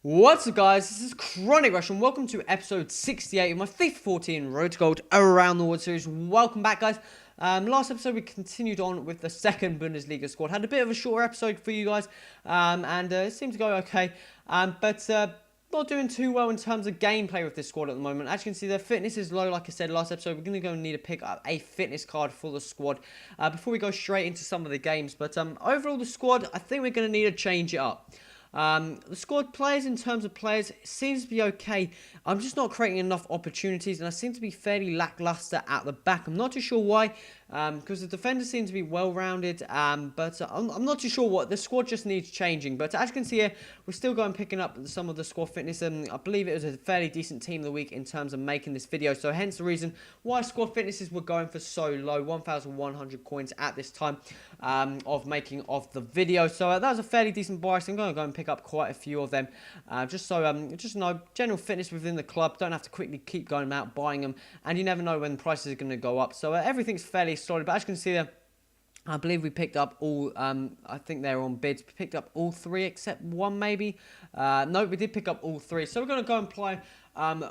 What's up, guys? This is Chronic Rush and welcome to episode 68 of my FIFA 14 Road to Gold Around the World series. Welcome back, guys. Last episode we continued on with the second Bundesliga squad. Had a bit of a shorter episode for you guys, and it seemed to go okay, but not doing too well in terms of gameplay with this squad at the moment. As you can see, their fitness is low. Like I said last episode, we're going to go and need to pick up a fitness card for the squad before we go straight into some of the games. But overall, the squad, I think we're going to need to change it up. The squad players, in terms of players, seems to be okay. I'm just not creating enough opportunities, and I seem to be fairly lackluster at the back. I'm not too sure why, because the defenders seem to be well-rounded, but I'm not too sure what. The squad just needs changing. But as you can see here, we're still going picking up some of the squad fitness, and I believe it was a fairly decent team of the week in terms of making this video. So hence the reason why squad fitnesses were going for so low, 1,100 coins at this time of making of the video. So that was a fairly decent buy. So I'm going to go and pick up quite a few of them, just know general fitness within the club. Don't have to quickly keep going out buying them, and you never know when prices are going to go up. So everything's fairly solid. But as you can see there, I believe we picked up all, I think they're on bids. We picked up all three except one maybe. No, we did pick up all three. So we're going to go and play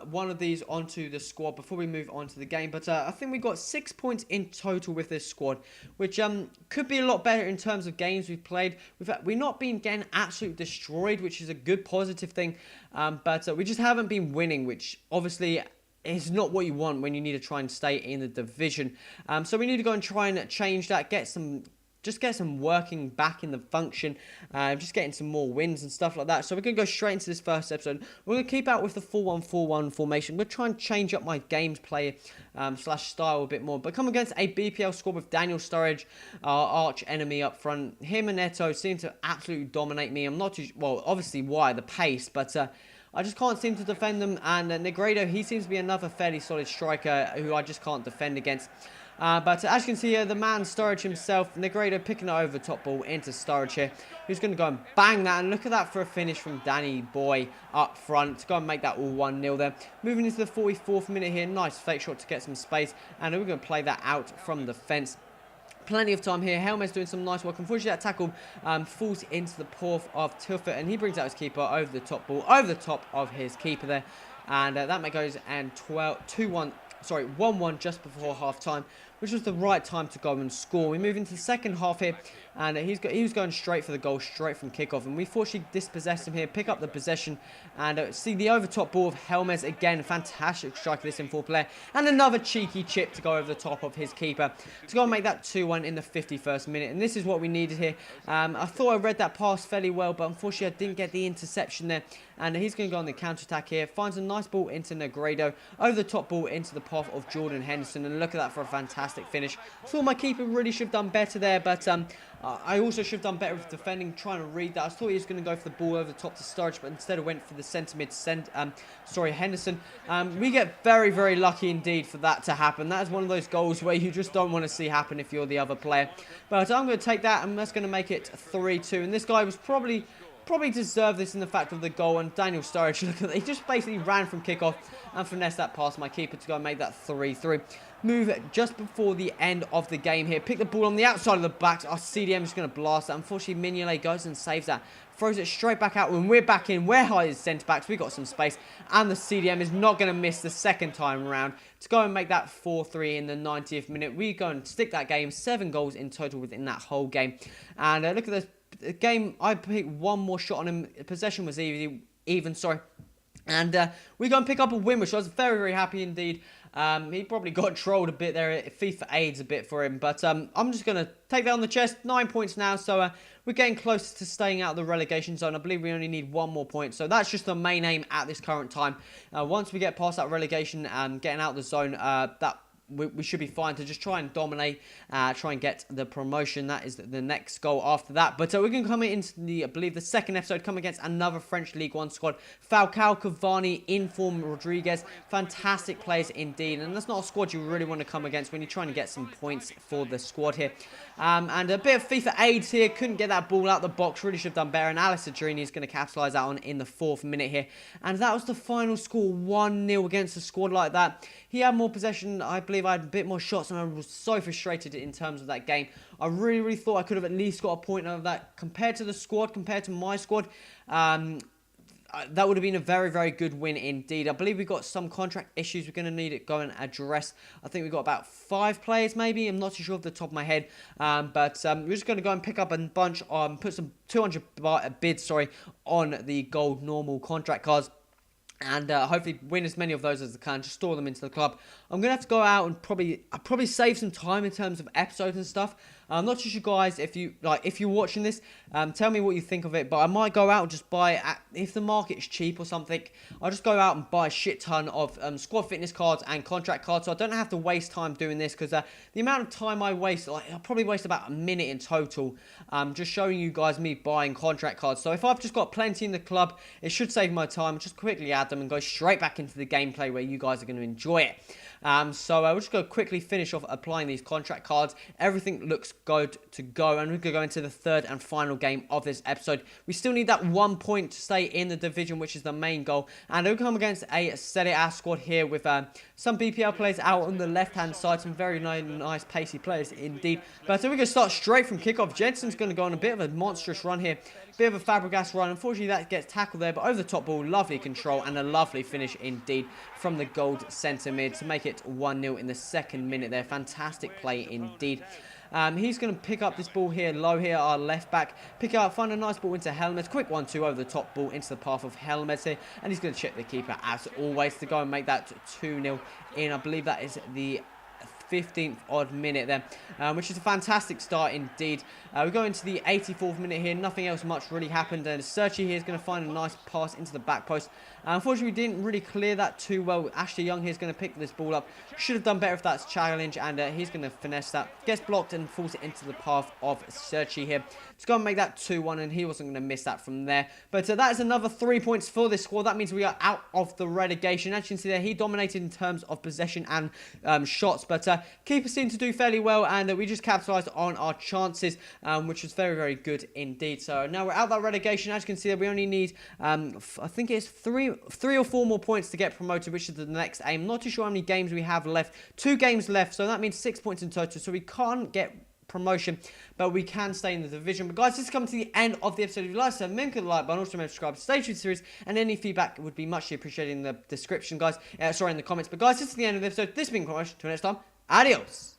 one of these onto the squad before we move on to the game. But I think we got 6 points in total with this squad, which could be a lot better in terms of games we've played. We've not been getting absolutely destroyed, which is a good positive thing. But we just haven't been winning, which obviously it's not what you want when you need to try and stay in the division. So we need to go and try and change that, get some working back in the function, just getting some more wins and stuff like that. So we're going to go straight into this first episode. We're going to keep out with the 4-1-4-1 formation. We'll try and change up my gameplay slash style a bit more. But come against a BPL squad with Daniel Sturridge, our arch enemy up front. Him and Neto seem to absolutely dominate me. I'm not too, well, obviously why, the pace, but I just can't seem to defend them. And Negredo, he seems to be another fairly solid striker who I just can't defend against. But as you can see here, the man Sturridge himself, Negredo picking it over top ball into Sturridge here, who's going to go and bang that. And look at that for a finish from Danny Boy up front to go and make that all 1-0 there. Moving into the 44th minute here, nice fake shot to get some space. And we're going to play that out from the fence. Plenty of time here. Helmet's doing some nice work. Unfortunately, that tackle falls into the path of Tilford, and he brings out his keeper over the top ball, over the top of his keeper there. And that goes and 1-1 just before half time, which was the right time to go and score. We move into the second half here, and he was going straight for the goal, straight from kickoff, and we fortunately dispossessed him here, pick up the possession, and see the over top ball of Helmes again. Fantastic strike of this in full player, and another cheeky chip to go over the top of his keeper to go and make that 2-1 in the 51st minute. And this is what we needed here. I thought I read that pass fairly well, but unfortunately I didn't get the interception there. And he's going to go on the counter-attack here. Finds a nice ball into Negredo. Over the top ball into the path of Jordan Henderson. And look at that for a fantastic finish. I thought my keeper really should have done better there. But I also should have done better with defending, trying to read that. I thought he was going to go for the ball over the top to Sturridge, but instead went for the centre mid, Henderson. We get very, very lucky indeed for that to happen. That is one of those goals where you just don't want to see happen if you're the other player. But I'm going to take that, and that's going to make it 3-2. And this guy was probably deserved this in the fact of the goal. And Daniel Sturridge, look at that, he just basically ran from kickoff and finessed that past my keeper to go and make that 3-3. Move just before the end of the game here. Pick the ball on the outside of the back. Our CDM is going to blast that. Unfortunately, Mignolet goes and saves that. Throws it straight back out. When we're back in, we're high as centre-backs. We've got some space. And the CDM is not going to miss the second time around to go and make that 4-3 in the 90th minute. We go and stick that game. 7 goals in total within that whole game. And look at this. The game, I picked one more shot on him. Possession was even, sorry. And we go and pick up a win, which I was very, very happy indeed. He probably got trolled a bit there. FIFA aids a bit for him. But I'm just going to take that on the chest. 9 points now. So we're getting closer to staying out of the relegation zone. I believe we only need 1 more point. So that's just the main aim at this current time. Once we get past that relegation and getting out of the zone, we should be fine to just try and dominate, try and get the promotion. That is the next goal after that. But we're going to come into I believe the second episode, come against another French League One squad. Falcao, Cavani, Inform, Rodriguez. Fantastic players indeed. And that's not a squad you really want to come against when you're trying to get some points for the squad here. And a bit of FIFA aids here. Couldn't get that ball out the box. Really should have done better. And Alex Adrini is going to capitalise that on in the 4th minute here. And that was the final score, 1-0 against a squad like that. He had more possession. I believe I had a bit more shots, and I was so frustrated in terms of that game. I really thought I could have at least got a point out of that compared to the squad, compared to my squad. that would have been a very, very good win indeed. I believe we've got some contract issues we're going to need to go and address. I think we've got about 5 players maybe. I'm not too sure off the top of my head. But we're just going to go and pick up a bunch, put some 200 bids, on the gold normal contract cards. And hopefully win as many of those as I can. Just store them into the club. I'm going to have to go out and probably save some time in terms of episodes and stuff. I'm not too sure, guys, if you're watching this, tell me what you think of it. But I might go out and just buy, if the market is cheap or something, I'll just go out and buy a shit ton of squad fitness cards and contract cards. So I don't have to waste time doing this, because the amount of time I waste, I'll probably waste about a minute in total, just showing you guys me buying contract cards. So if I've just got plenty in the club, it should save my time. Just quickly add them and go straight back into the gameplay where you guys are going to enjoy it. So we'll just go quickly finish off applying these contract cards. Everything looks good to go, and we're going to go into the third and final game of this episode. We still need that 1 point to stay in the division, which is the main goal, and we'll come against a Serie A squad here with some BPL players out on the left-hand side, some very nice pacey players indeed. But we're going to start straight from kickoff. Jensen's going to go on a bit of a monstrous run here. Bit of a Fabregas run. Unfortunately, that gets tackled there, but over the top ball, lovely control and a lovely finish indeed from the gold centre mid to make it 1-0 in the second minute there. Fantastic play indeed. He's going to pick up this ball here, low here, our left back. Pick it up, find a nice ball into Helmet. Quick 1-2 over the top ball into the path of Helmet here. And he's going to check the keeper as always to go and make that 2-0 in. I believe that is the 15th odd minute there, which is a fantastic start indeed. We go into the 84th minute here. Nothing else much really happened, and Sergi here is going to find a nice pass into the back post. Unfortunately, we didn't really clear that too well. Ashley Young here is going to pick this ball up. Should have done better if that's challenge, and he's going to finesse that. Gets blocked and falls it into the path of Sergi here. Let's go and make that 2-1, and he wasn't going to miss that from there. But that is another 3 points for this squad. That means we are out of the relegation. As you can see there, he dominated in terms of possession and shots, but keeper seemed to do fairly well, and we just capitalised on our chances, which was very, very good indeed. So now we're out of that relegation. As you can see there, we only need, I think it's three or four more points to get promoted, which is the next aim. Not too sure how many games we have left. 2 games left, so that means 6 points in total. So we can't get promotion, but we can stay in the division. But guys, this is coming to the end of the episode. If you like, so remember to like button, also remember to subscribe to stay tuned to the series, and any feedback would be muchly appreciated in the description, guys. In the comments. But guys, this is the end of the episode. This has been Promotion. Until next time, adios.